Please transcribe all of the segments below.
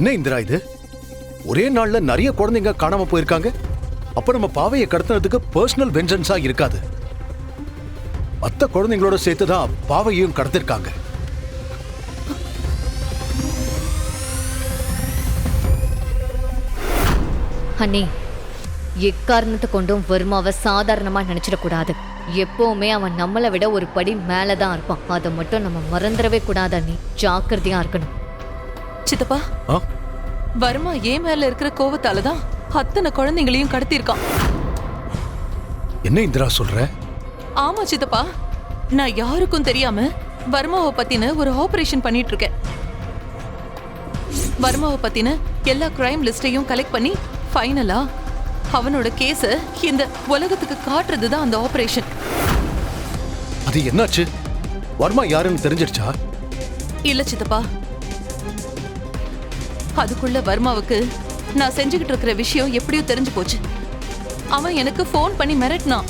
என்ன இந்திரா இது? ஒரே நாள்ல நிறைய குழந்தைங்க காணாம போயிருக்காங்க. அப்ப நம்ம பாவையை கடத்தினதுக்கு பர்சனல் வெஞ்சன்ஸா இருக்காது. மத்த குழந்தைங்களோட சேர்த்துதான் பாவையும் கடத்திருக்காங்க. அண்ணி, எக்காரணத்தை கொண்டும் வர்மாவை சாதாரணமா நினைச்சிடக்கூடாது. எப்பவுமே அவன் நம்மளை விட ஒரு படி மேலதான் இருப்பான். அதை மட்டும் நம்ம மறந்துடவே கூடாது அண்ணி. ஜாக்கிரதையா இருக்கணும். சித்தப்பா, வர்மா ஏன் மேல இருக்கிற கோவத்தாலதான் அத்தனை குழந்தைங்களையும் கடத்திருக்கான். என்ன இந்திரா சொல்ற? ஆமா சித்தப்பா, நான் யாருக்கும் தெரியாம வர்மாவை பத்தின ஒரு ஆபரேஷன் பண்ணிட்டு இருக்கேன். வர்மாவை பத்தின எல்லா கிரைம் லிஸ்டையும் கலெக்ட் பண்ணி ஃபைனலா அவனோட கேஸ இந்த உலகத்துக்கு காட்டுறதுதான் அந்த ஆபரேஷன். அது என்னாச்சு? வர்மா யாருன்னு தெரிஞ்சிருச்சா? இல்ல சித்தப்பா, அதுக்குள்ள வர்மாவுக்கு நான் செஞ்சுக்கிட்டு இருக்கிற விஷயம் எப்படியோ தெரிஞ்சு போச்சு. அவன் எனக்கு போன் பண்ணி மிரட்டினான்.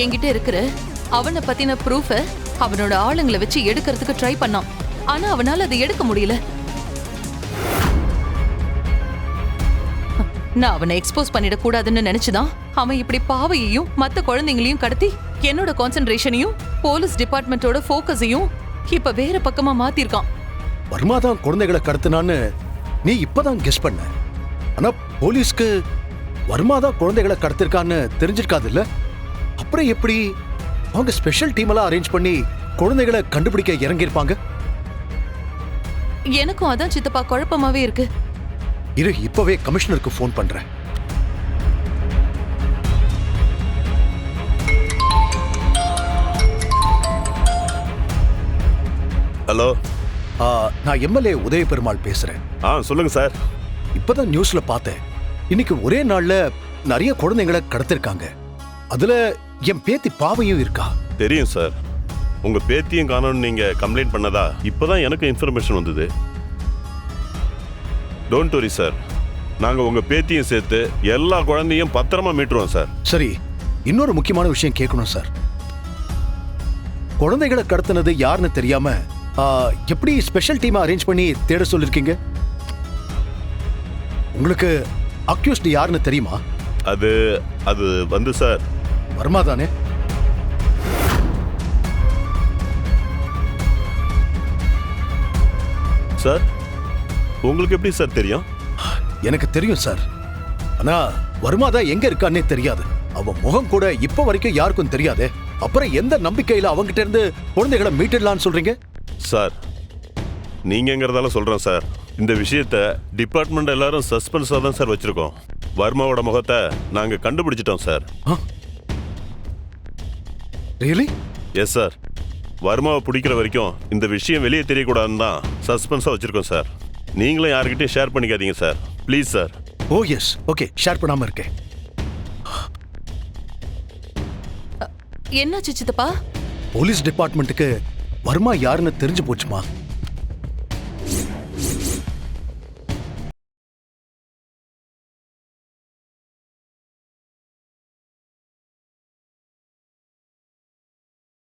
என்கிட்ட இருக்கிற அவனை பத்தின ப்ரூஃப அவனோட ஆளுங்களை வச்சு எடுக்கிறதுக்கு ட்ரை பண்ணான். ஆனா அவனால அதை எடுக்க முடியல. நான் அவனை எக்ஸ்போஸ் பண்ணிடக்கூடாதுன்னு நினைச்சுதான் அவன் இப்படி பாவையையும் மத்த குழந்தைங்களையும் கடத்தி என்னோட கான்சென்ட்ரேஷனையும் போலீஸ் டிபார்ட்மெண்டோட போக்கஸையும் இப்ப வேற பக்கமா மாத்திருக்கான். வர்மா தான் குழந்தைகளை கடத்தினான்னு நீ இப்பதான் கெஸ் பண்ண. ஆனா போலீஸ்க்கு வர்மா தான் குழந்தைகளை கடத்திருக்கான்னு தெரிஞ்சிருக்காது இல்ல? அப்புறம் எப்படி அவங்க ஸ்பெஷல் டீம் எல்லாம் அரேஞ்ச் பண்ணி குழந்தைகளை கண்டுபிடிக்க இறங்கியிருப்பாங்க? எனக்கும் அதான் சித்தப்பா குழப்பமாவே இருக்கு. இரு, இப்பவே கமிஷனருக்கு ஃபோன் பண்றேன். ஹலோ, நான் எம்எல்ஏ உதய பெருமாள் பேசுறேன். சொல்லுங்க சார். இப்பதான் நியூஸ்ல பார்த்தேன். இன்னைக்கு ஒரே நாள்ல நிறைய குழந்தைங்களை கடத்திருக்காங்க. அதுல என் பேத்தி பாவையும் இருக்கா. தெரியும் சார். உங்க பேத்தியும் காணோம்னு நீங்க கம்ப்ளைண்ட் பண்ணதா இப்பதான் எனக்கு இன்ஃபர்மேஷன் வந்தது. டோன்ட் வரி சார், நாங்க உங்க பேத்தியும் சேர்த்து எல்லா குழந்தையும் பத்திரமா மீட்டுருவோம் சார். சரி, இன்னொரு முக்கியமான விஷயம் கேட்கணும் சார். குழந்தைகளை கடத்தினது யாருன்னு தெரியாம எப்படி ஸ்பெஷல் டீமா அரேஞ்ச் பண்ணி தேட சொல்லிருக்கீங்க? உங்களுக்கு அக்யூஸ்ட் யாருன்னு தெரியுமா? அது வந்து சார், வர்மா தானே? சார், உங்களுக்கு எப்படி சார் தெரியும்? எனக்கு தெரியும் சார். ஆனா வர்மா தான் எங்க இருக்கான்னே தெரியாது. அவன் முகம் கூட இப்ப வரைக்கும் யாருக்கும் தெரியாது. அப்புறம் எந்த நம்பிக்கையில அவங்கிட்ட இருந்து குழந்தைகளை மீட்டிடலான்னு சொல்றீங்க? சார், நீங்கிறதால சொல்றேன் சார். இந்த விஷயத்த டிபார்ட்மெண்ட் எல்லாரும் சஸ்பென்ஸா தான் சார் வச்சிருக்கோம். வர்மாவோட முகத்தை நாங்க கண்டுபிடிச்சிட்டோம் சார். ரியலி? Yes sir. வர்மாவை பிடிக்கிற வரைக்கும் இந்த விஷயம் வெளியே தெரியக்கூடாதுன்னு தான் சஸ்பென்ஸா வச்சிருக்கோம் சார். நீங்களும் யாருக்கிட்டையும் ஷேர் பண்ணிக்காதீங்க sir, please sir. Oh yes, okay, share பண்ணாம இருக்கேன். என்னாச்சு சித்தப்பா? போலீஸ் டிபார்ட்மெண்ட்டுக்கு வர்மா யாருன்னு தெரிஞ்சு போச்சுமா?